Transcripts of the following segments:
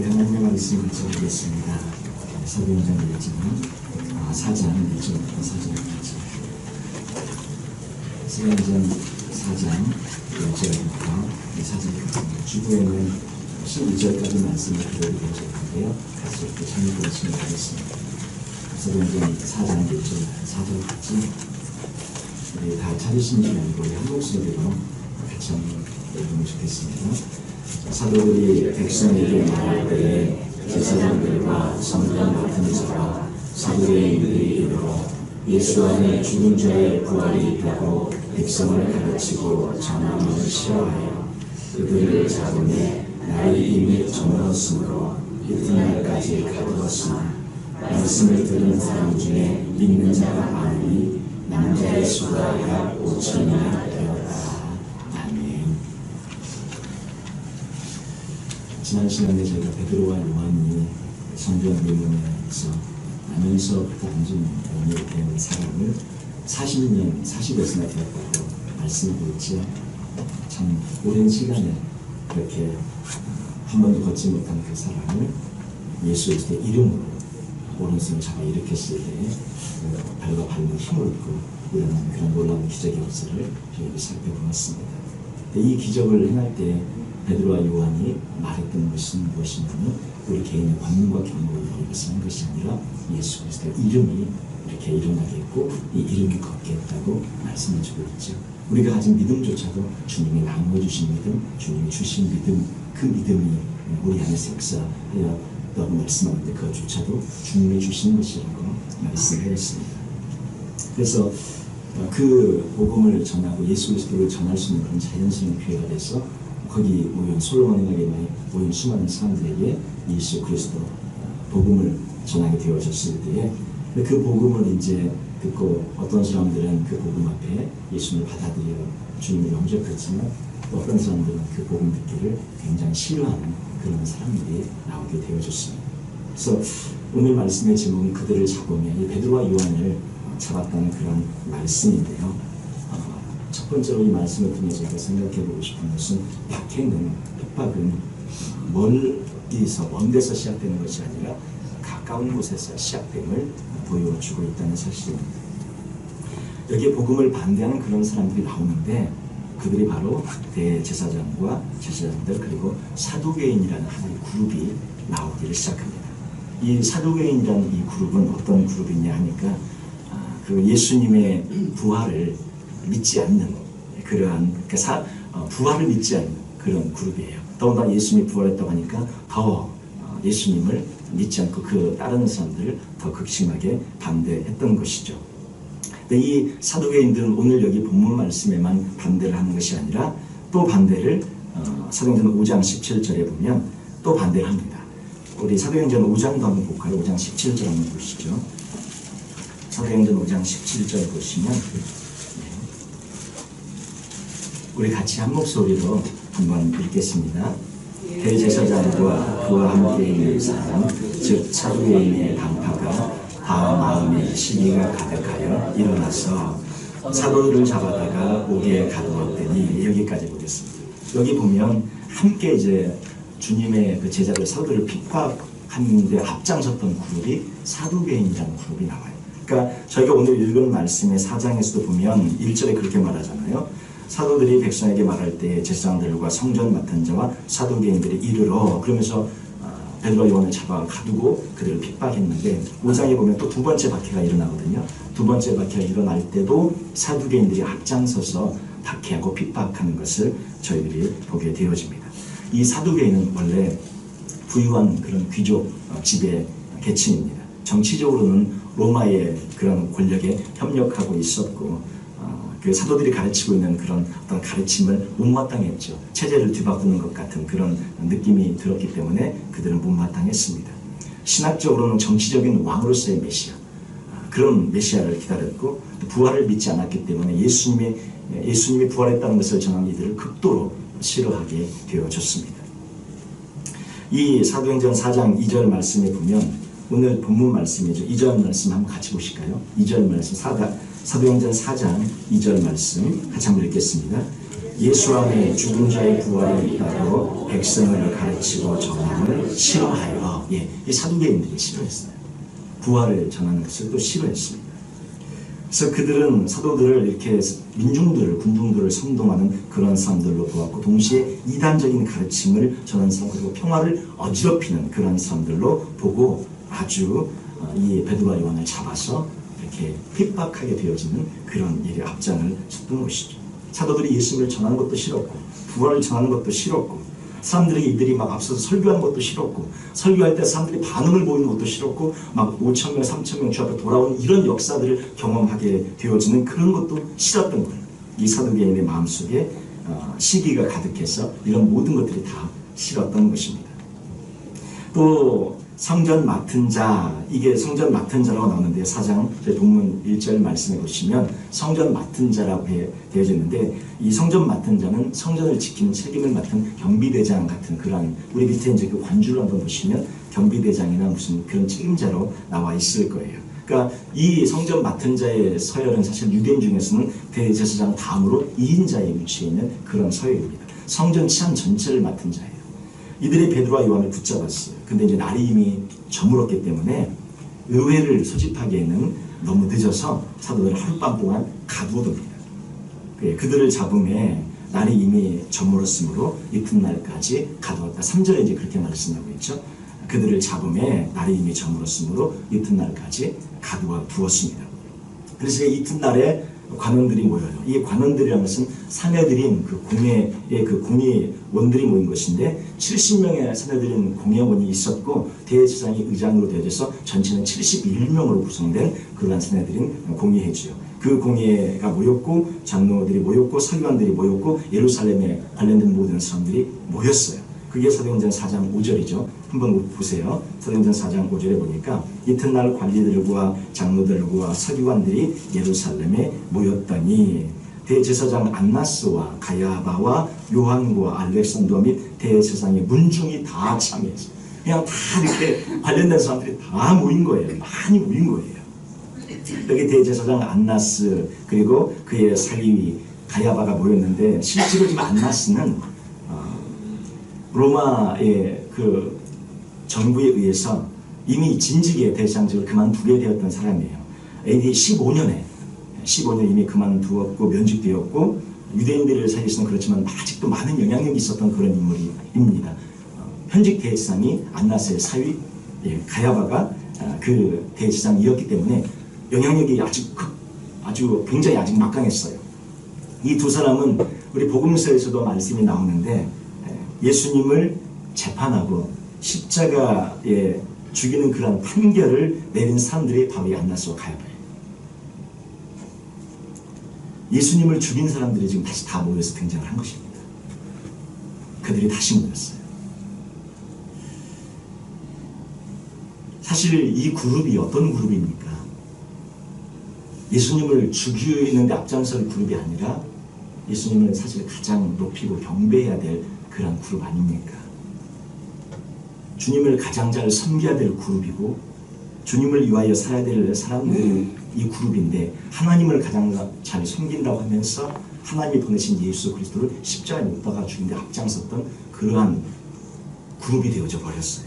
하나님의 말씀을 전하겠습니다. 사도행전 1장 4장 1절부터 4절까지. 사도행전 4장 1절부터 4절까지. 주부에는 12절까지 말씀을 그대로 보셨는데요. 같이 이렇게 참고하시면 되겠습니다. 사도행전 4장 1절 4절까지 우리 다 찾으신 줄 알고 한 목소리로 같이 한번 읽으면 좋겠습니다. 사도들이 백성에게 말할 때에 제사장들과 성전 맡은 자가 사도행전들이 이르러 예수 안에 죽은 자의 부활이 있다고 백성을 가르치고 전함을 싫어하여 그들을 잡으매 날이 이미 저물었으므로 이튿날까지 가두었으나 말씀을 들은 사람 중에 믿는 자가 많으니 남자의 수가 약 5천이나 되었다. 지난 시간에 저희가 베드로와 요한이 성전 미문에서 나면서부터 앉은 영이 된 사람을 40년, 40여수나 되었다고 말씀드렸죠. 참 오랜 시간에 그렇게 한 번도 걷지 못한 그 사람을 예수 그리스도의 이름으로 오른손을 잡아 일으켰을 때 발과 발목 힘을 얻고 일어나는 그런 놀라운 기적의 역사를 저희가 살펴보았습니다. 이 기적을 행할 때 베드로와 요한이 말했던 것은 무엇이냐면 우리 개인의 권능과 경험을 위해서 한 것이 아니라 예수 그리스도의 이름이 이렇게 일어나게 했고 이 이름이 걷게 했다고 말씀을 주고 있죠. 우리가 가진 믿음조차도 주님이 나누어 주신 믿음, 주님이 주신 믿음, 그 믿음이 우리 안에서 역사하였다고 말씀하는데 그것조차도 주님이 주신 것이라고 말씀하였습니다. 그래서 그 복음을 전하고 예수 그리스도를 전할 수 있는 그런 자연스러운 기회가 돼서 거기 모인 솔로몬에게 모인 수많은 사람들에게 예수 그리스도 복음을 전하게 되어졌을 때에 그 복음을 이제 듣고 어떤 사람들은 그 복음 앞에 예수님을 받아들여 주님을 영접했지만 또 어떤 사람들은 그 복음 듣기를 굉장히 싫어하는 그런 사람들이 나오게 되어졌습니다. 그래서 오늘 말씀의 제목은 그들을 잡으며 이 베드로와 요한을 잡았다는 그런 말씀인데요. 첫 번째로 이 말씀을 통해서 제가 생각해보고 싶은 것은 박해는, 핍박은 멀리서, 먼 데서 시작되는 것이 아니라 가까운 곳에서 시작됨을 보여주고 있다는 사실입니다. 여기에 복음을 반대하는 그런 사람들이 나오는데 그들이 바로 대제사장과 제사장들 그리고 사두개인이라는 하나의 그룹이 나오기를 시작합니다. 이 사두개인이라는 이 그룹은 어떤 그룹이냐 하니까 그 예수님의 부활을 믿지 않는 그러한 부활을 믿지 않는 그런 그룹이에요. 더군다나 예수님이 부활했다고 하니까 더 예수님을 믿지 않고 그 다른 사람들을 더 극심하게 반대했던 것이죠. 근데 이 사두개인들은 오늘 여기 본문 말씀에만 반대를 하는 것이 아니라 또 반대를 사도행전 5장 17절에 보면 또 반대를 합니다. 우리 사도행전 5장도 한번 볼까요? 5장 17절 한번 보시죠. 사도행전 5장 17절 보시면 우리 같이 한 목소리로 한번 읽겠습니다. 대제사장과 그와 함께 있는 사람, 즉 사두개인의 당파가 다 마음에 시기가 가득하여 일어나서 사도들을 잡아다가 옥에 가두었더니 여기까지 보겠습니다. 여기 보면 함께 이제 주님의 그 제자들 사도들을 핍박하는 데 앞장섰던 그룹이 사두개인이라는 그룹이 나와요. 그러니까 저희가 오늘 읽은 말씀의 4장에서도 보면 1절에 그렇게 말하잖아요. 사도들이 백성에게 말할 때 제사장들과 성전 맡은 자와 사두개인들이 이르러 그러면서 베드로와 요한을 잡아 가두고 그들을 핍박했는데 5장에 보면 또 두 번째 박해가 일어나거든요. 두 번째 박해가 일어날 때도 사두개인들이 앞장서서 박해하고 핍박하는 것을 저희들이 보게 되어집니다. 이 사두개인은 원래 부유한 그런 귀족 지배 계층입니다. 정치적으로는 로마의 그런 권력에 협력하고 있었고 그 사도들이 가르치고 있는 그런 어떤 가르침을 못마땅했죠. 체제를 뒤바꾸는 것 같은 그런 느낌이 들었기 때문에 그들은 못마땅했습니다. 신학적으로는 정치적인 왕으로서의 메시아, 그런 메시아를 기다렸고 부활을 믿지 않았기 때문에 예수님이 부활했다는 것을 전하는 이들을 극도로 싫어하게 되어졌습니다. 이 사도행전 4장 2절 말씀에 보면 오늘 본문 말씀이죠. 2절 말씀 한번 같이 보실까요? 2절 말씀 사도행전 4장 2절 말씀 같이 한번 읽겠습니다. 예수 안에 죽은 자의 부활이 있다고 백성을 가르치고 전함을 싫어하여. 이 사두개인들이 싫어했어요. 부활을 전하는 것을 또 싫어했습니다. 그래서 그들은 사도들을 이렇게 민중들을, 군중들을 선동하는 그런 사람들로 보았고, 동시에 이단적인 가르침을 전하는 사람, 그리고 평화를 어지럽히는 그런 사람들로 보고 아주 이 베드로와 요한을 잡아서 이렇게 핍박하게 되어지는 그런 일에 앞장을 섰던 것이죠. 사도들이 예수님을 전하는 것도 싫었고, 부활을 전하는 것도 싫었고, 사람들에게 이들이 막 앞서서 설교하는 것도 싫었고, 설교할 때 사람들이 반응을 보이는 것도 싫었고, 막 5,000명, 3,000명 주 앞에 돌아오는 이런 역사들을 경험하게 되어지는 그런 것도 싫었던 거예요. 이 사두개인의 마음속에 시기가 가득해서 이런 모든 것들이 다 싫었던 것입니다. 또 성전 맡은 자, 이게 성전 맡은 자라고 나오는데 4장 본문 1절 말씀해 보시면 성전 맡은 자라고 되어졌는데, 이 성전 맡은 자는 성전을 지키는 책임을 맡은 경비대장 같은 그런, 우리 밑에 이제 그 관주를 한번 보시면 경비대장이나 무슨 그런 책임자로 나와 있을 거예요. 그러니까 이 성전 맡은 자의 서열은 사실 유대인 중에서는 대제사장 다음으로 2인자에 위치해 있는 그런 서열입니다. 성전 치안 전체를 맡은 자예요. 이들이 베드로와 요한을 붙잡았어요. 근데 이제 날이 이미 저물었기 때문에 의회를 소집하기에는 너무 늦어서 사도들은 하룻밤 동안 가두어둡니다. 그들을 잡음에 날이 이미 저물었으므로 이튿날까지 가두었다. 3절에 이제 그렇게 말씀하고 있죠. 그들을 잡음에 날이 이미 저물었으므로 이튿날까지 가두어 두었습니다. 그래서 이튿날에 관원들이 모여요. 이 관원들이라는 것은 사내들인 그 공회의 그 공의원들이 모인 것인데, 70명의 사내들인 공회원이 있었고, 대제사장이 의장으로 되어져서 전체는 71명으로 구성된 그러한 사내들인 공의회지요. 그 공의회가 모였고, 장로들이 모였고, 서기관들이 모였고, 예루살렘에 관련된 모든 사람들이 모였어요. 그게 사도행전 4장 5절이죠. 한번 보세요. 사도행전 4장 5절에 보니까 이튿날 관리들과 장로들과 서기관들이 예루살렘에 모였더니 대제사장 안나스와 가야바와 요한과 알렉산더 및 대제사장의 문중이 다 참여했어요. 그냥 다 이렇게 관련된 사람들이 다 모인 거예요. 많이 모인 거예요. 여기 대제사장 안나스 그리고 그의 사위위 가야바가 모였는데, 실제로 지금 안나스는 로마의 그 정부에 의해서 이미 진직의 대제사장직을 그만두게 되었던 사람이에요. AD 15년에 이미 그만두었고 면직되었고, 유대인들 사이에서는 그렇지만 아직도 많은 영향력이 있었던 그런 인물입니다. 현직 대제사장이 안나스의 사위 가야바가 그 대제사장이었기 때문에 영향력이 아주 굉장히 아직 막강했어요. 이 두 사람은 우리 복음서에서도 말씀이 나오는데, 예수님을 재판하고 십자가에 죽이는 그런 판결을 내린 사람들이 바로 이 안나스와 가야바예요. 예수님을 죽인 사람들이 지금 다시 다 모여서 등장을 한 것입니다. 그들이 다시 모였어요. 사실 이 그룹이 어떤 그룹입니까? 예수님을 죽이는데 앞장설 그룹이 아니라 예수님을 사실 가장 높이고 경배해야 될 그런 그룹 아닙니까? 주님을 가장 잘 섬겨야 될 그룹이고, 주님을 위하여 살아야 될 사람들이 이 그룹인데, 하나님을 가장 잘 섬긴다고 하면서 하나님이 보내신 예수 그리스도를 십자가에 못 박아 죽이는데 앞장섰던 그러한 그룹이 되어져 버렸어요.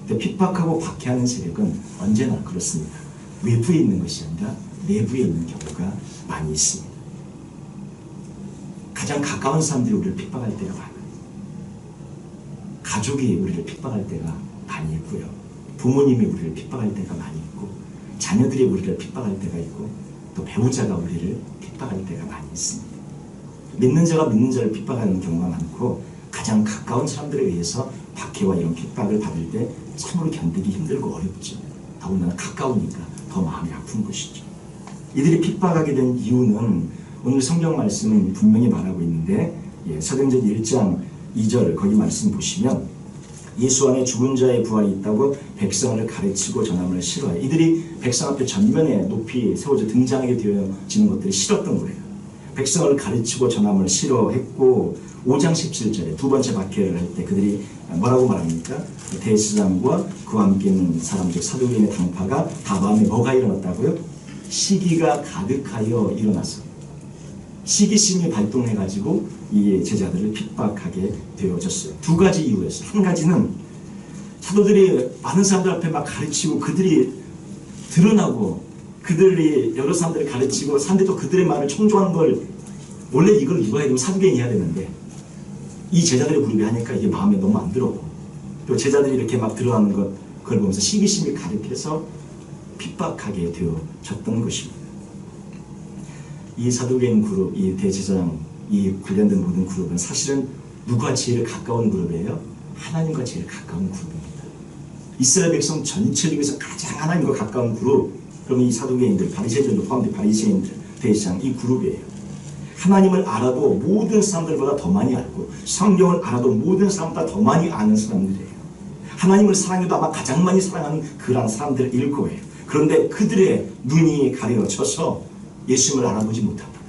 근데 핍박하고 박해하는 세력은 언제나 그렇습니다. 외부에 있는 것이 아니라 내부에 있는 경우가 많이 있습니다. 가장 가까운 사람들이 우리를 핍박할 때가 많아요. 가족이 우리를 핍박할 때가 많이 있고요. 부모님이 우리를 핍박할 때가 많이 있고, 자녀들이 우리를 핍박할 때가 있고, 또 배우자가 우리를 핍박할 때가 많이 있습니다. 믿는 자가 믿는 자를 핍박하는 경우가 많고, 가장 가까운 사람들에 의해서 박해와 이런 핍박을 받을 때 참으로 견디기 힘들고 어렵죠. 더군다나 가까우니까 더 마음이 아픈 것이죠. 이들이 핍박하게 된 이유는 오늘 성경 말씀은 분명히 말하고 있는데, 사도행전 1장 2절 거기 말씀 보시면 예수 안에 죽은 자의 부활이 있다고 백성을 가르치고 전함을 싫어해. 이들이 백성 앞에 전면에 높이 세워져 등장하게 되어지는 것들이 싫었던 거예요. 백성을 가르치고 전함을 싫어했고, 5장 17절에 두 번째 박해를 할 때 그들이 뭐라고 말합니까? 대제사장과 그와 함께 있는 사람들, 사도개인의 당파가 다 마음에 뭐가 일어났다고요? 시기가 가득하여 일어났어. 시기심이 발동해가지고 이 제자들을 핍박하게 되어졌어요. 두 가지 이유였어요. 한 가지는 사도들이 많은 사람들 앞에 막 가르치고 그들이 드러나고 그들이 여러 사람들을 가르치고 사람들이 또 그들의 말을 청종하는 걸 원래 이걸 누가 해야 되면 사두개인이 해야 되는데 이 제자들의 그룹이 하니까 이게 마음에 너무 안 들었고 또 제자들이 이렇게 막 들어가는 그걸 보면서 시기심이 가득해서 핍박하게 되어졌던 것입니다. 이 사두개인 그룹, 이 대제사장, 이 관련된 모든 그룹은 사실은 누가 제일 가까운 그룹이에요? 하나님과 제일 가까운 그룹입니다. 이스라엘 백성 전체 중에서 가장 하나님과 가까운 그룹, 그러면 이 사두개인들, 바리새인들도 포함된 바리새인들, 대제사장 이 그룹이에요. 하나님을 알아도 모든 사람들보다 더 많이 알고 성경을 알아도 모든 사람보다 더 많이 아는 사람들이에요. 하나님을 사랑해도 아마 가장 많이 사랑하는 그런 사람들일 거예요. 그런데 그들의 눈이 가려져서 예수님을 알아보지 못합니다.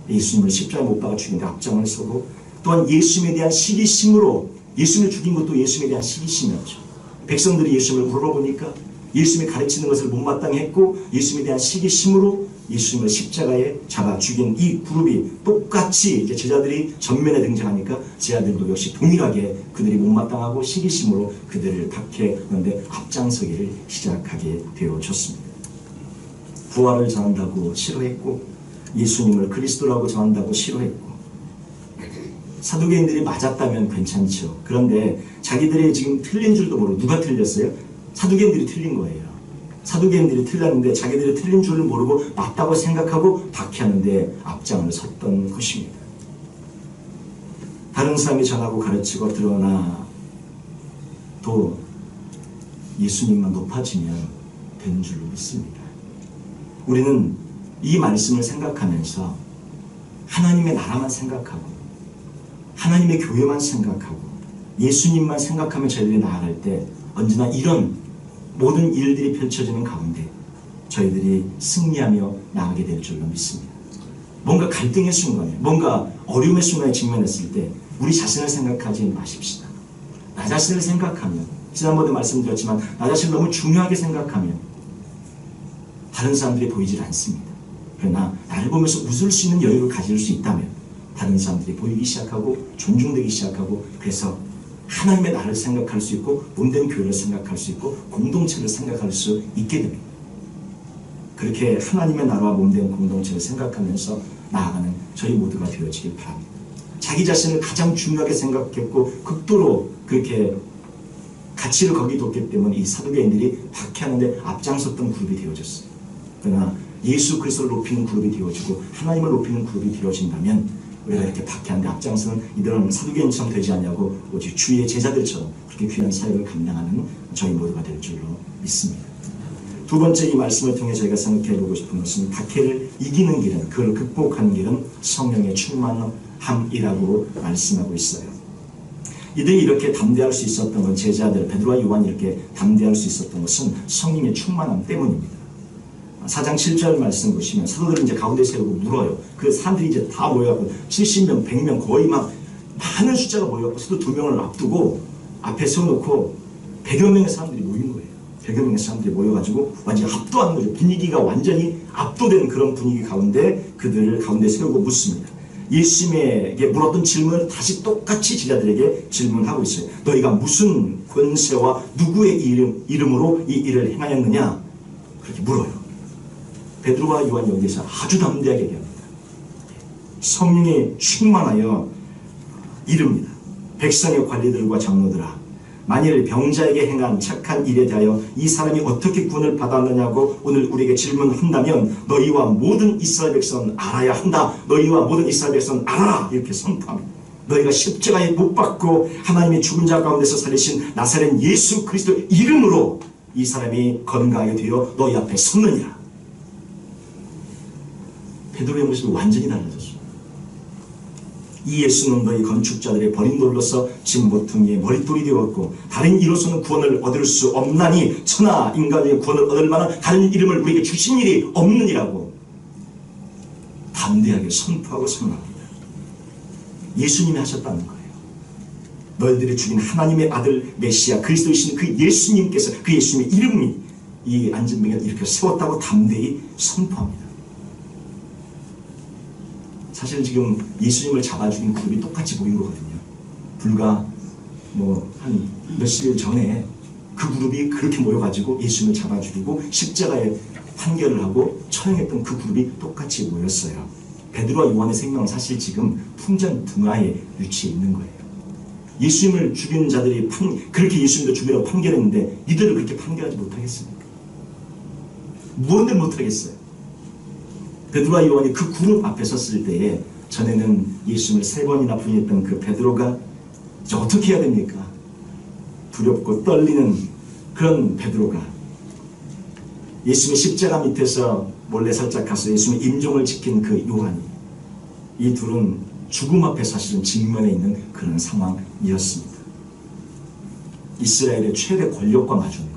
예수님을 십자가에 못 박아 죽이는데 앞장을 서고 또한 예수님에 대한 시기심으로 예수님을 죽인 것도 예수님에 대한 시기심이었죠. 백성들이 예수님을 물어보니까 예수님이 가르치는 것을 못마땅히 했고 예수님에 대한 시기심으로 예수님을 십자가에 잡아 죽인 이 그룹이 똑같이 이제 제자들이 전면에 등장하니까 제자들도 역시 동일하게 그들이 못마땅하고 시기심으로 그들을 박해하는데 앞장서기를 시작하게 되어졌습니다. 부활을 전한다고 싫어했고 예수님을 그리스도라고 전한다고 싫어했고 사두개인들이 맞았다면 괜찮죠. 그런데 자기들이 지금 틀린 줄도 모르고 누가 틀렸어요? 사두개인들이 틀린 거예요. 사두개인들이 틀렸는데 자기들이 틀린 줄을 모르고 맞다고 생각하고 박해하는데 앞장을 섰던 것입니다. 다른 사람이 전하고 가르치고 드러나 또 예수님만 높아지면 되는 줄로 믿습니다. 우리는 이 말씀을 생각하면서 하나님의 나라만 생각하고 하나님의 교회만 생각하고 예수님만 생각하며 저희들이 나아갈 때 언제나 이런 모든 일들이 펼쳐지는 가운데 저희들이 승리하며 나아가게 될 줄로 믿습니다. 뭔가 갈등의 순간에 뭔가 어려움의 순간에 직면했을 때 우리 자신을 생각하지 마십시다. 나 자신을 생각하면 지난번에 말씀드렸지만 나 자신을 너무 중요하게 생각하면 다른 사람들이 보이질 않습니다. 그러나 나를 보면서 웃을 수 있는 여유를 가질 수 있다면 다른 사람들이 보이기 시작하고 존중되기 시작하고 그래서 하나님의 나를 생각할 수 있고 몸된 교회를 생각할 수 있고 공동체를 생각할 수 있게 됩니다. 그렇게 하나님의 나라와 몸된 공동체를 생각하면서 나아가는 저희 모두가 되어지길 바랍니다. 자기 자신을 가장 중요하게 생각했고 극도로 그렇게 가치를 거기 뒀기 때문에 이 사두개인들이 박해하는데 앞장섰던 그룹이 되어졌어요. 그러나 예수 그리스도를 높이는 그룹이 되어지고 하나님을 높이는 그룹이 되어진다면 우리가 이렇게 박해하는데 앞장서는 이들은 사두개인처럼 되지 않냐고 오직 주의 제자들처럼 그렇게 귀한 사역을 감당하는 저희 모두가 될 줄로 믿습니다. 두 번째 이 말씀을 통해 저희가 생각해보고 싶은 것은 박해를 이기는 길은 그걸 극복하는 길은 성령의 충만함이라고 말씀하고 있어요. 이들이 이렇게 담대할 수 있었던 건 제자들 베드로와 요한이 이렇게 담대할 수 있었던 것은 성령의 충만함 때문입니다. 4장 7절 말씀 보시면 사도들을 이제 가운데 세우고 물어요. 그 사람들이 이제 다 모여갖고 70명, 100명 거의 막 많은 숫자가 모여갖고 사도 2명을 앞두고 앞에 세워놓고 100여 명의 사람들이 모인 거예요. 100여 명의 사람들이 모여가지고 완전히 압도하는 거죠. 분위기가 완전히 압도된 그런 분위기 가운데 그들을 가운데 세우고 묻습니다. 예수님에게 물었던 질문을 다시 똑같이 제자들에게 질문하고 있어요. 너희가 무슨 권세와 누구의 이름으로 이 일을 행하였느냐? 그렇게 물어요. 베드로와 요한이 여기서 아주 담대하게 얘기합니다. 성령이 충만하여 이릅니다. 백성의 관리들과 장로들아, 만일 병자에게 행한 착한 일에 대하여 이 사람이 어떻게 구원을 받았느냐고 오늘 우리에게 질문한다면 너희와 모든 이스라엘 백성은 알아야 한다. 너희와 모든 이스라엘 백성은 알아라. 이렇게 선포합니다. 너희가 십자가에 못 박고 하나님의 죽은 자 가운데서 살리신 나사렛 예수 그리스도 이름으로 이 사람이 건강하게 되어 너희 앞에 섰느니라. 베드로의 모습이 완전히 달라졌습니다. 이 예수는 너희 건축자들의 버린 돌로서 집 모퉁이의 머릿돌이 되었고 다른 이로서는 구원을 얻을 수 없나니 천하 인간의 구원을 얻을 만한 다른 이름을 우리에게 주신 일이 없느니라고 담대하게 선포하고 선언합니다. 예수님이 하셨다는 거예요. 너희들이 죽인 하나님의 아들 메시아 그리스도이신 그 예수님께서 그 예수님의 이름이 이 안전병을 이렇게 세웠다고 담대히 선포합니다. 사실 지금 예수님을 잡아 죽인 그룹이 똑같이 보인 거거든요. 불과 한 몇십 일 전에 그 그룹이 그렇게 모여가지고 예수님을 잡아 죽이고 십자가에 판결을 하고 처형했던 그 그룹이 똑같이 모였어요. 베드로와 요한의 생명은 사실 지금 풍전등화에 위치해 있는 거예요. 예수님을 죽인 자들이 그렇게 예수님도 죽이라고 판결했는데 이들을 그렇게 판결하지 못하겠습니까? 무언들 못하겠어요. 베드로와 요한이 그 그룹 앞에 섰을 때에 전에는 예수님을 3번이나 부인했던 그 베드로가 이제 어떻게 해야 됩니까? 두렵고 떨리는 그런 베드로가 예수님의 십자가 밑에서 몰래 살짝 가서 예수님의 임종을 지킨 그 요한이, 이 둘은 죽음 앞에 사실은 직면해 있는 그런 상황이었습니다. 이스라엘의 최대 권력과 마주한 거예요.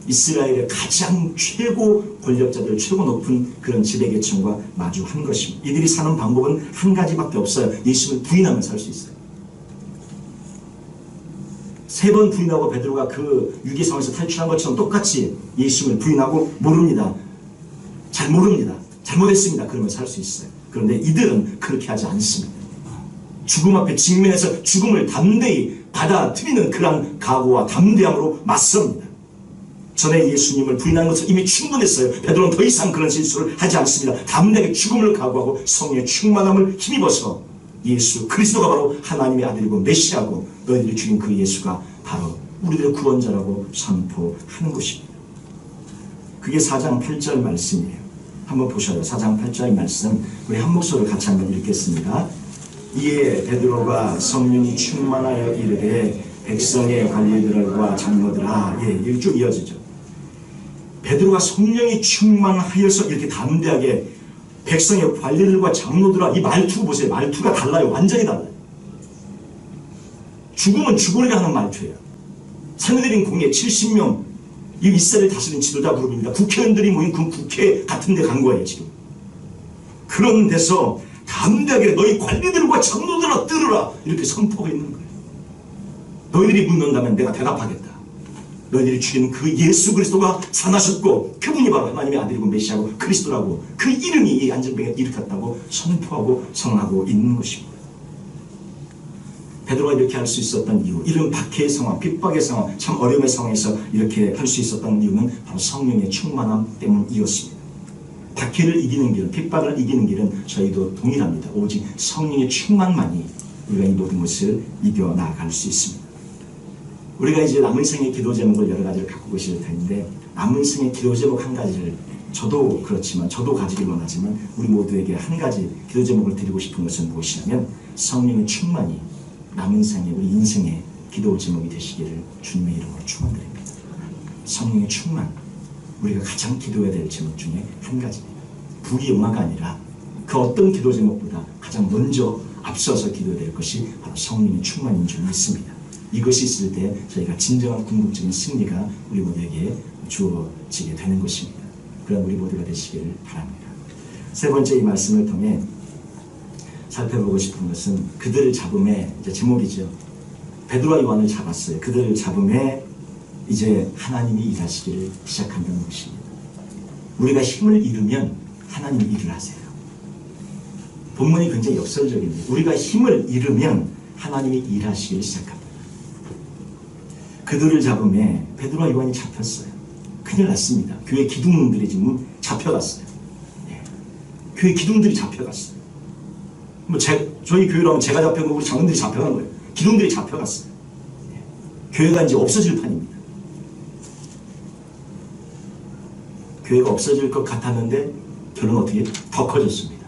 이스라엘의 가장 최고 권력자들, 최고 높은 그런 지배계층과 마주한 것입니다. 이들이 사는 방법은 한 가지밖에 없어요. 예수님을 부인하면 살 수 있어요. 3번 부인하고 베드로가 그 위기 상황에서 탈출한 것처럼 똑같이 예수님을 부인하고 모릅니다. 잘 모릅니다. 잘못했습니다. 그러면 살 수 있어요. 그런데 이들은 그렇게 하지 않습니다. 죽음 앞에 직면해서 죽음을 담대히 받아들이는 그런 각오와 담대함으로 맞섭니다. 전에 예수님을 부인하는 것은 이미 충분했어요. 베드로는 더 이상 그런 실수를 하지 않습니다. 담대하게 죽음을 각오하고 성령의 충만함을 힘입어서 예수 그리스도가 바로 하나님의 아들이고 메시아고 너희들이 죽인 그 예수가 바로 우리들의 구원자라고 선포하는 것입니다. 그게 4장 8절 말씀이에요. 한번 보셔요. 4장 8절 말씀 우리 한 목소리로 같이 한번 읽겠습니다. 이에 베드로가 성령이 충만하여 이르되 백성의 관리들과 장로들아, 이게 쭉 이어지죠. 베드로가 성령이 충만하여서 이렇게 담대하게 백성의 관리들과 장로들아, 이 말투 보세요. 말투가 달라요. 완전히 달라요. 죽으면 죽으리라 하는 말투예요. 산헤드린 공예 70명, 이 이스라엘 다스린 지도자 그룹입니다. 국회의원들이 모인 그 국회 같은 데 간 거예요, 지금. 그런 데서 담대하게 너희 관리들과 장로들아 들으라 이렇게 선포하고 있는 거예요. 너희들이 묻는다면 내가 대답하겠다. 너희들이 죽인 그 예수 그리스도가 살아나셨고 그분이 바로 하나님의 아들이고 메시아고 그리스도라고, 그 이름이 이 안전병에 일으켰다고 선포하고 선언하고 있는 것입니다. 베드로가 이렇게 할 수 있었던 이유, 이런 박해의 상황, 핍박의 상황, 참 어려움의 상황에서 이렇게 할 수 있었던 이유는 바로 성령의 충만함 때문이었습니다. 박해를 이기는 길은, 핍박을 이기는 길은 저희도 동일합니다. 오직 성령의 충만만이 우리가 이 모든 것을 이겨나갈 수 있습니다. 우리가 이제 남은 생의 기도 제목을 여러 가지를 갖고 계실 텐데, 남은 생의 기도 제목 한 가지를 저도 그렇지만, 저도 가지길 원하지만 우리 모두에게 한 가지 기도 제목을 드리고 싶은 것은 무엇이냐면, 성령의 충만이 남은 생의 우리 인생의 기도 제목이 되시기를 주님의 이름으로 축원드립니다. 성령의 충만, 우리가 가장 기도해야 될 제목 중에 한 가지입니다. 부귀영화가 아니라 그 어떤 기도 제목보다 가장 먼저 앞서서 기도해야 될 것이 바로 성령의 충만인 줄 믿습니다. 이것이 있을 때 저희가 진정한 궁극적인 승리가 우리 모두에게 주어지게 되는 것입니다. 그런 우리 모두가 되시기를 바랍니다. 세 번째 이 말씀을 통해 살펴보고 싶은 것은 그들을 잡음에, 이제 제목이죠. 베드로와 요한을 잡았어요. 그들을 잡음에 이제 하나님이 일하시기를 시작한다는 것입니다. 우리가 힘을 잃으면 하나님이 일을 하세요. 본문이 굉장히 역설적입니다. 우리가 힘을 잃으면 하나님이 일하시기를 시작합니다. 그들을 잡음에 베드로와 요한이 잡혔어요. 큰일 났습니다. 교회 기둥들이 지금 잡혀갔어요. 교회 기둥들이 잡혀갔어요. 저희 교회로 하면 제가 잡혀간 거고 우리 장로들이 잡혀간 거예요. 기둥들이 잡혀갔어요. 교회가 이제 없어질 판입니다. 교회가 없어질 것 같았는데 결론은 어떻게 더 커졌습니다.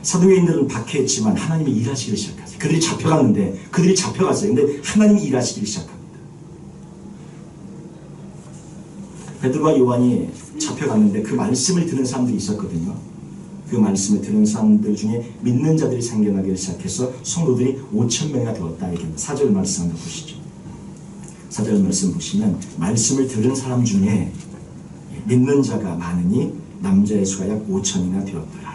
사도계인들은 박해했지만 하나님이 일하시기 시작했어요. 그들이 잡혀갔는데, 그들이 잡혀갔어요. 근데 하나님이 일하시기 시작합니다. 베드로와 요한이 잡혀갔는데 그 말씀을 들은 사람들이 있었거든요. 그 말씀을 들은 사람들 중에 믿는 자들이 생겨나기 시작해서 성도들이 5,000명이나 되었다 얘기합니다. 4절 말씀 한번 보시죠. 4절 말씀 보시면 말씀을 들은 사람 중에 믿는 자가 많으니 남자의 수가 약 5,000이나 되었더라.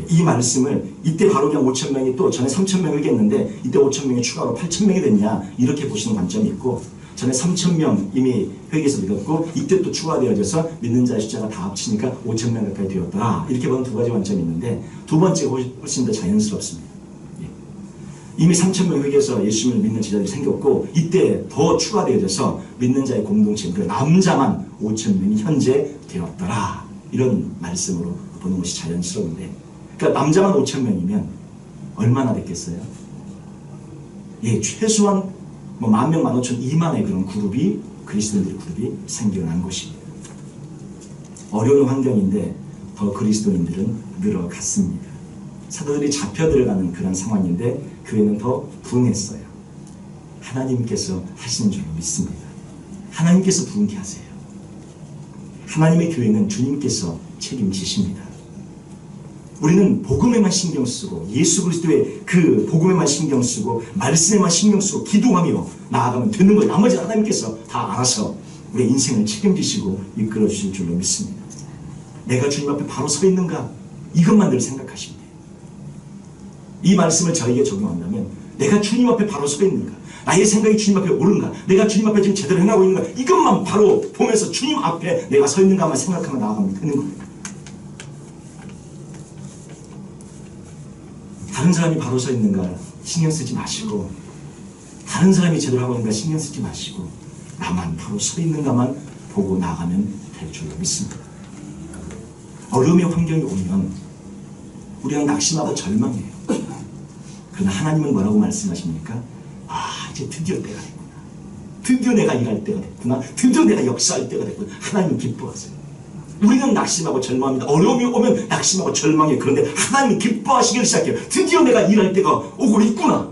이 말씀을 이때 바로 그냥 5,000명이 또 전에 3,000명을 겠는데 이때 5,000명이 추가로 8,000명이 됐냐 이렇게 보시는 관점이 있고, 전에 3,000명 이미 회개해서 믿었고 이때 또 추가되어져서 믿는 자의 숫자가 다 합치니까 5,000명 가까이 되었더라. 이렇게 보는 두 가지 관점이 있는데 두 번째가 훨씬 더 자연스럽습니다. 이미 3,000명 회개해서 예수님을 믿는 제자들이 생겼고 이때 더 추가되어져서 믿는 자의 공동체, 그 남자만 5,000명이 현재 되었더라. 이런 말씀으로 보는 것이 자연스러운데, 그러니까 남자만 5,000명이면 얼마나 됐겠어요? 예, 최소한 뭐 10,000명, 15,000, 2만의 그런 그룹이, 그리스도인들의 그룹이 생겨난 것입니다. 어려운 환경인데 더 그리스도인들은 늘어갔습니다. 사도들이 잡혀 들어가는 그런 상황인데 교회는 더 부흥했어요. 하나님께서 하시는 줄로 믿습니다. 하나님께서 부흥케 하세요. 하나님의 교회는 주님께서 책임지십니다. 우리는 복음에만 신경 쓰고 예수 그리스도의 그 복음에만 신경 쓰고 말씀에만 신경 쓰고 기도하며 나아가면 되는 거예요. 나머지 하나님께서 다 알아서 우리의 인생을 책임지시고 이끌어 주실 줄로 믿습니다. 내가 주님 앞에 바로 서 있는가? 이것만 늘 생각하시면 돼요. 이 말씀을 저에게 적용한다면 내가 주님 앞에 바로 서 있는가? 나의 생각이 주님 앞에 옳은가? 내가 주님 앞에 지금 제대로 행하고 있는가? 이것만 바로 보면서 주님 앞에 내가 서 있는가만 생각하며 나아가면 되는 거예요. 다른 사람이 바로 서 있는가 신경 쓰지 마시고, 다른 사람이 제대로 하고 있는가 신경 쓰지 마시고, 나만 바로 서 있는가만 보고 나가면 될 줄로 믿습니다. 어려움의 환경이 오면 우리는 낙심하고 절망해요. 그러나 하나님은 뭐라고 말씀하십니까? 아, 이제 드디어 때가 됐구나. 드디어 내가 일할 때가 됐구나. 드디어 내가 역사할 때가 됐구나. 하나님은 기뻐하세요. 우리는 낙심하고 절망합니다. 어려움이 오면 낙심하고 절망해. 그런데 하나님이 기뻐하시길 시작해요. 드디어 내가 일할 때가 오고 있구나.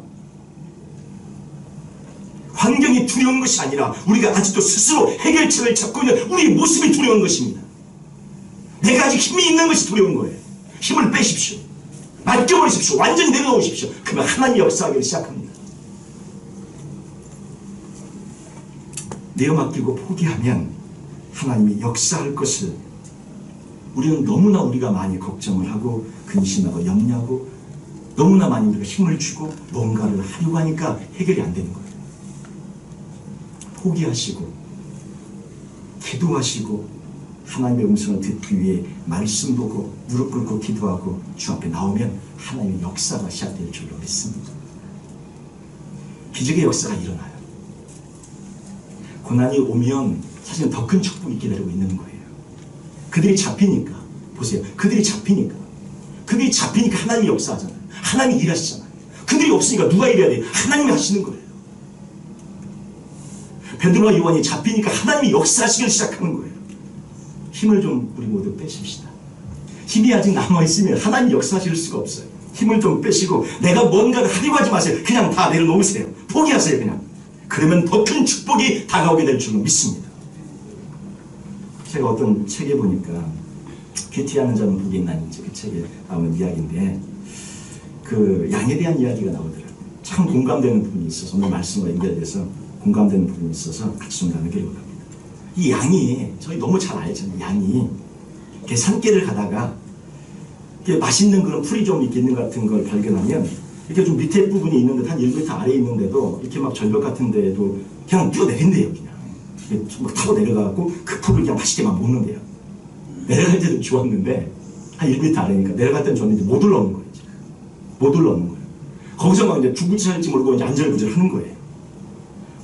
환경이 두려운 것이 아니라 우리가 아직도 스스로 해결책을 찾고 있는 우리의 모습이 두려운 것입니다. 내가 아직 힘이 있는 것이 두려운 거예요. 힘을 빼십시오. 맡겨버리십시오. 완전히 내려놓으십시오. 그러면 하나님이 역사하기를 시작합니다. 내어 맡기고 포기하면 하나님이 역사할 것을 우리는 너무나 우리가 많이 걱정을 하고 근심하고 염려하고 너무나 많이 우리가 힘을 주고 뭔가를 하려고 하니까 해결이 안 되는 거예요. 포기하시고 기도하시고 하나님의 음성을 듣기 위해 말씀 보고 무릎 꿇고 기도하고 주 앞에 나오면 하나님의 역사가 시작될 줄로 믿습니다. 기적의 역사가 일어나요. 고난이 오면 사실은 더 큰 축복이 기다리고 있는 거예요. 그들이 잡히니까, 보세요. 그들이 잡히니까 하나님이 역사하잖아요. 하나님이 일하시잖아요. 그들이 없으니까 누가 일해야 돼요? 하나님이 하시는 거예요. 베드로와 요한이 잡히니까 하나님이 역사하시길 시작하는 거예요. 힘을 좀 우리 모두 빼십시다. 힘이 아직 남아있으면 하나님 역사하실 수가 없어요. 힘을 좀 빼시고 내가 뭔가를 하려고 하지 마세요. 그냥 다 내려놓으세요. 포기하세요. 그냥. 그러면 더 큰 축복이 다가오게 될 줄로 믿습니다. 제가 어떤 책에 보니까 귀티하는 자는 복이 있나니 그 책에 나오는 이야기인데 그 양에 대한 이야기가 나오더라고요. 참 공감되는 부분이 있어서 오늘 말씀과 연결돼서 공감되는 부분이 있어서 같이 좀 나누기로 합니다. 이 양이 저희 너무 잘 알잖아요. 양이 이렇게 산길을 가다가 이렇게 맛있는 그런 풀이 좀 이렇게 있는 것 같은 걸 발견하면 이렇게 좀 밑에 부분이 있는데 한 1m 아래에 있는데도 이렇게 막 절벽 같은 데에도 그냥 뛰어내린대요. 그냥 막 타고 내려가고 그 풀을 그냥 맛있게 막 먹는데요. 내려갈 때도 좋았는데 한 1m 아래니까 내려갈 때는 좋았는데 못 올라오는 거예요. 못 올라오는 거예요. 거기서 막 이제 죽을지 살지 모르고 이제 안절부절 하는 거예요.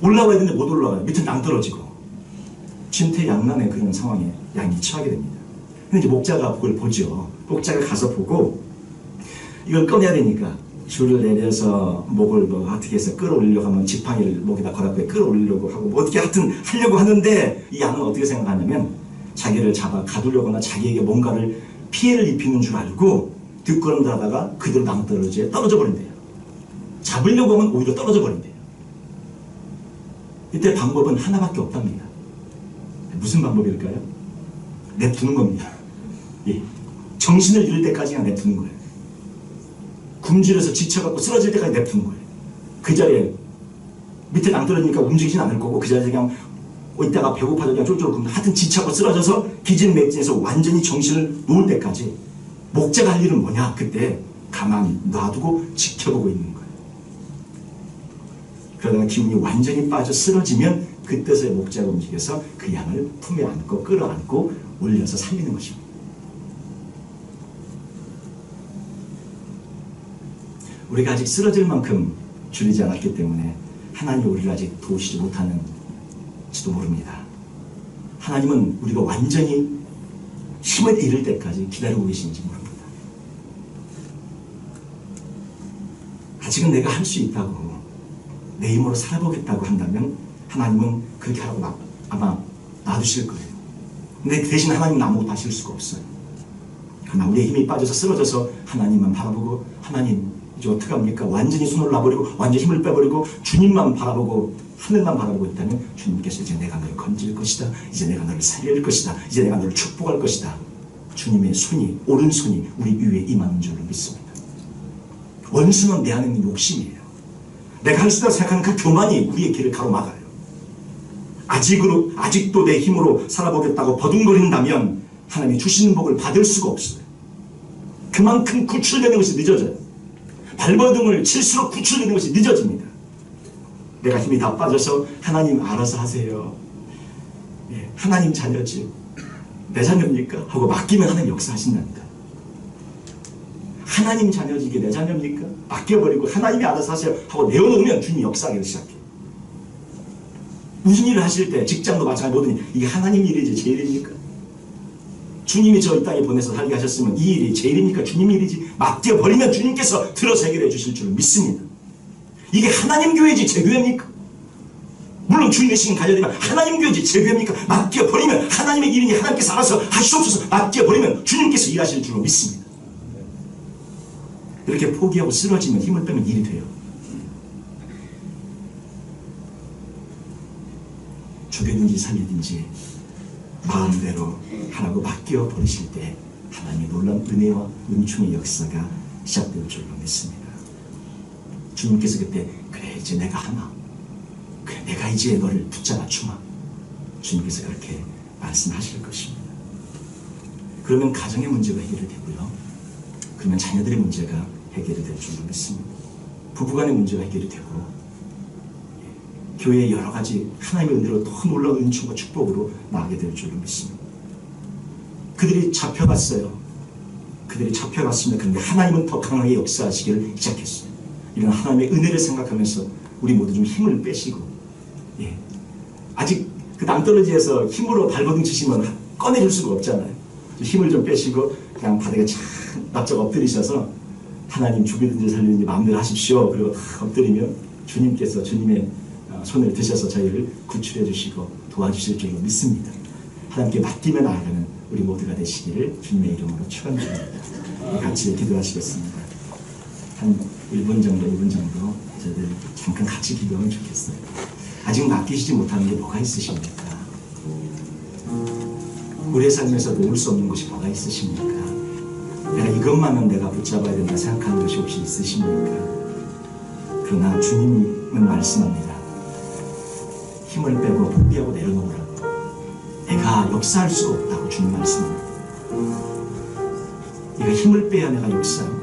올라와야 되는데 못 올라와요. 밑에 낭떨어지고 진퇴양난의 그런 상황에 양이 처하게 됩니다. 근데 이제 목자가 그걸 보죠. 목자가 가서 보고 이걸 꺼내야 되니까 줄을 내려서 목을 뭐 어떻게 해서 끌어올리려고 하면 지팡이를 목에다 걸어서 끌어올리려고 하고 뭐 어떻게 하여튼 하려고 하는데 이 양은 어떻게 생각하냐면 자기를 잡아 가두려거나 자기에게 뭔가를 피해를 입히는 줄 알고 뒷걸음질 하다가 그대로 낭떠러지에 떨어져 버린대요. 잡으려고 하면 오히려 떨어져 버린대요. 이때 방법은 하나밖에 없답니다. 무슨 방법일까요? 냅두는 겁니다. 예. 정신을 잃을 때까지 그냥 냅두는 거예요. 굶주려서 지쳐갖고 쓰러질 때까지 냅두는 거예요. 그 자리에 밑에 낭떠러지니까 움직이진 않을 거고 그 자리에 그냥 이따가 배고파서 그냥 쫄쫄 굶는 하여튼 지쳐고 쓰러져서 기진맥진해서 완전히 정신을 놓을 때까지 목자가 할 일은 뭐냐? 그때 가만히 놔두고 지켜보고 있는 거예요. 그러다가 기운이 완전히 빠져 쓰러지면 그 뜻의 목자가 움직여서 그 양을 품에 안고 끌어안고 올려서 살리는 것입니다. 우리가 아직 쓰러질 만큼 줄이지 않았기 때문에 하나님이 우리를 아직 도우시지 못하는지도 모릅니다. 하나님은 우리가 완전히 힘을 잃을 때까지 기다리고 계신지 모릅니다. 아직은 내가 할 수 있다고 내 힘으로 살아보겠다고 한다면 하나님은 그렇게 하라고 아마 놔두실 거예요. 근데 대신 하나님은 아무것도 하실 수가 없어요. 그러나 우리의 힘이 빠져서 쓰러져서 하나님만 바라보고 하나님 이제 어떡합니까? 완전히 손을 놔버리고 완전히 힘을 빼버리고 주님만 바라보고 하늘만 바라보고 있다면 주님께서 이제 내가 너를 건질 것이다. 이제 내가 너를 살릴 것이다. 이제 내가 너를 축복할 것이다. 주님의 손이 오른손이 우리 위에 임하는 줄로 믿습니다. 원수는 내 안에 있는 욕심이에요. 내가 할 수 있다고 생각하는 그 교만이 우리의 길을 가로막아요. 아직도 내 힘으로 살아보겠다고 버둥거린다면 하나님이 주시는 복을 받을 수가 없어요. 그만큼 구출되는 것이 늦어져요. 발버둥을 칠수록 구출되는 것이 늦어집니다. 내가 힘이 다 빠져서 하나님 알아서 하세요. 예, 하나님 자녀지 내 자녀입니까? 하고 맡기면 하나님 역사하신다니까. 하나님 자녀지 이게 내 자녀입니까? 맡겨버리고 하나님이 알아서 하세요 하고 내어놓으면 주님이 역사하기 시작해요. 무슨 일을 하실 때 직장도 마찬가지 모든 일 이게 하나님 일이지 제 일입니까? 주님이 저 이 땅에 보내서 살게 하셨으면 이 일이 제 일입니까? 주님 일이지. 맡겨버리면 주님께서 들어서 해결해 주실 줄 믿습니다. 이게 하나님 교회지 제 교회입니까? 물론 주님의 시간 가져야 되지만 하나님 교회지 제 교회입니까? 맡겨버리면 하나님의 일이니 하나님께서 알아서 하시옵소서. 맡겨버리면 주님께서 일하실 줄로 믿습니다. 이렇게 포기하고 쓰러지면 힘을 빼면 일이 돼요. 죽이든지 살리든지 마음대로 하라고 맡겨버리실 때 하나님의 놀라운 은혜와 은총의 역사가 시작될 줄로 믿습니다. 주님께서 그때 그래 이제 내가 하나 그래 내가 이제 너를 붙잡아 주마 주님께서 그렇게 말씀하실 것입니다. 그러면 가정의 문제가 해결이 되고요. 그러면 자녀들의 문제가 해결이 될 줄로 믿습니다. 부부간의 문제가 해결이 되고 교회의 여러 가지 하나님의 은혜로 더 놀라운 은총과 축복으로 나가게 될 줄로 믿습니다. 그들이 잡혀갔어요. 그들이 잡혀갔습니다. 그런데 하나님은 더 강하게 역사하시기를 시작했어요. 이런 하나님의 은혜를 생각하면서 우리 모두 좀 힘을 빼시고 아직 그 낭떠러지에서 힘으로 발버둥 치시면 꺼내줄 수가 없잖아요. 힘을 좀 빼시고 그냥 바닥에 착 납작 엎드리셔서 하나님 죽이든지 살리든지 마음대로 하십시오. 그리고 엎드리면 주님께서 주님의 손을 드셔서 저희를 구출해 주시고 도와주실 줄로 믿습니다. 하나님께 맡기며 나아가는 우리 모두가 되시기를 주님의 이름으로 축원드립니다. 같이 기도하시겠습니다. 한 1분 정도 저희들 잠깐 같이 기도하면 좋겠어요. 아직 맡기시지 못하는 게 뭐가 있으십니까? 우리의 삶에서 놓을 수 없는 것이 뭐가 있으십니까? 내가 이것만은 내가 붙잡아야 된다 생각하는 것이 혹시 있으십니까? 그러나 주님은 말씀합니다. 힘을 빼고 포기하고 내려놓으라고. 내가 역사할 수가 없다고 주님 말씀합니다. 네가 힘을 빼야 내가 역사하고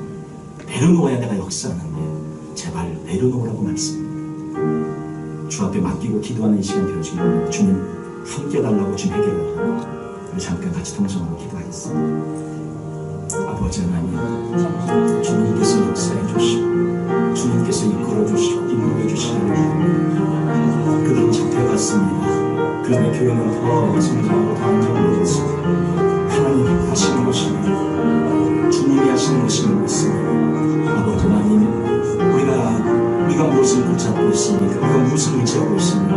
내려놓아야 내가 역사하는데 제발 내려놓으라고 말씀합니다. 주 앞에 맡기고 기도하는 이 시간 되어주기를 주님 함께 해달라고 주님 해결하고 우리 잠깐 같이 통성으로 기도하겠습니다. 아버지 하나님 주님께서 역사해 주시고 주님께서 이끌어 주시고 인도해 주시고 그들은 잡혀갔습니다. 그런데 교회는 더 성장하고 더 안정을 얻었습니다. 하나님 하시는 것입니다. 주님이 하시는 것임을 믿습니다. 아버지 하나님 우리가 무엇을 붙잡고 있습니까? 우리가 무엇을 의지하고 있습니까?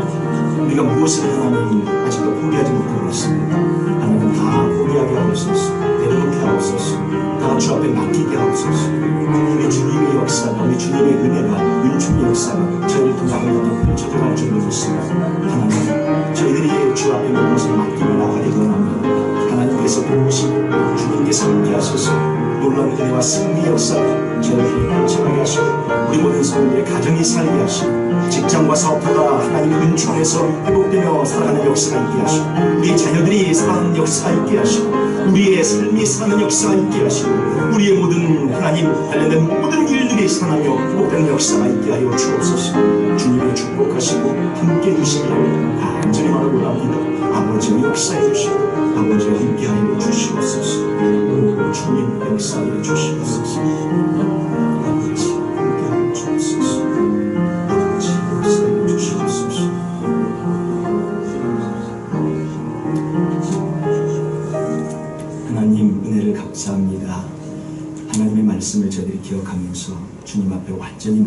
우리가 무엇을 하나님 아직도 포기하지 못하고 있습니까? 하나님 다 포기하게 하옵소서. 내려놓게 하옵소서. 다 주 앞에 맡기게 하옵소서. 우리 주님의 역사가 우리 주님의 은혜가 은총의 역사가 저희를 통하여 펼쳐져갈 줄로 믿습니다. 하나님 저희들이 주 앞에 모든 것을 맡기며 나가기를 원합니다. 하나님께서 도우시고 주님께서 함께 하셔서 놀라운 은혜와 승리의 역사가 저희를 펼쳐가게 하시고 우리 모든 성도들의 가정이 살게 하시고 직장과 사업터가 하나님의 은총 안에서 회복되며 살아가는 역사가 있게 하시고 우리 자녀들이 살아가는 역사가 있게 하시고 우리의 삶이 사는 역사가 있게 하시고 우리의 모든 하나님 관련된 모든 일들이 살아나며 회복되는 역사가 있게 하여 주옵소서. 주님의 축복하시고 함께 해주시기를 저희들이 기억하면서 주님 앞에 완전히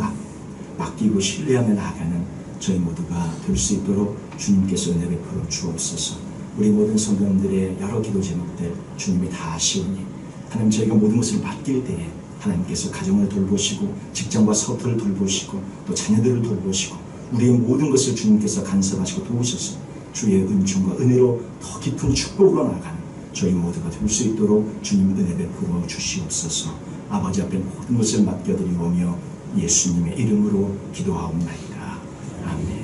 맡기고 신뢰하며 나아가는 저희 모두가 될 수 있도록 주님께서 은혜 베풀어 주옵소서. 우리 모든 성도님들의 여러 기도 제목들 주님이 다 아시오니 하나님, 저희가 모든 것을 맡길 때에 하나님께서 가정을 돌보시고 직장과 사업들을 돌보시고 또 자녀들을 돌보시고 우리의 모든 것을 주님께서 간섭하시고 도우셔서 주의 은총과 은혜로 더 깊은 축복으로 나아가는 저희 모두가 될 수 있도록 주님 은혜 베풀어 주시옵소서. 아버지 앞에 모든 것을 맡겨드리오며 예수님의 이름으로 기도하옵나이다. 아멘.